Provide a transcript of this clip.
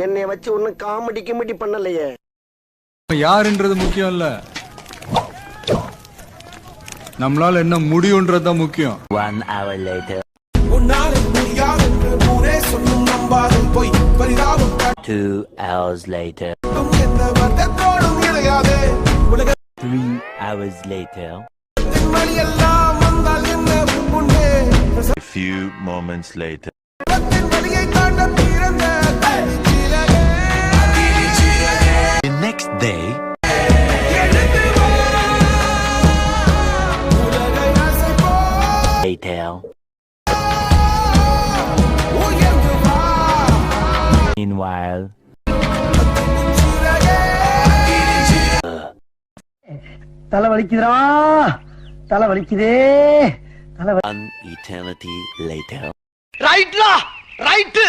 என்னைய வச்சு ஒன்னும் காமெடி கிமெடி பண்ணலையே. யாருன்றது முக்கியம் இல்ல, நம்மளால என்ன முடியும்ன்றதுதான் முக்கியம். 1 hour later. 2 hours later. 3 hours later. A few moments later. The next day. Later. Meanwhile. தலை வலிக்குதுடா, தலை வலிக்குதே. An eternity later. ரைட்லா, ரைட்.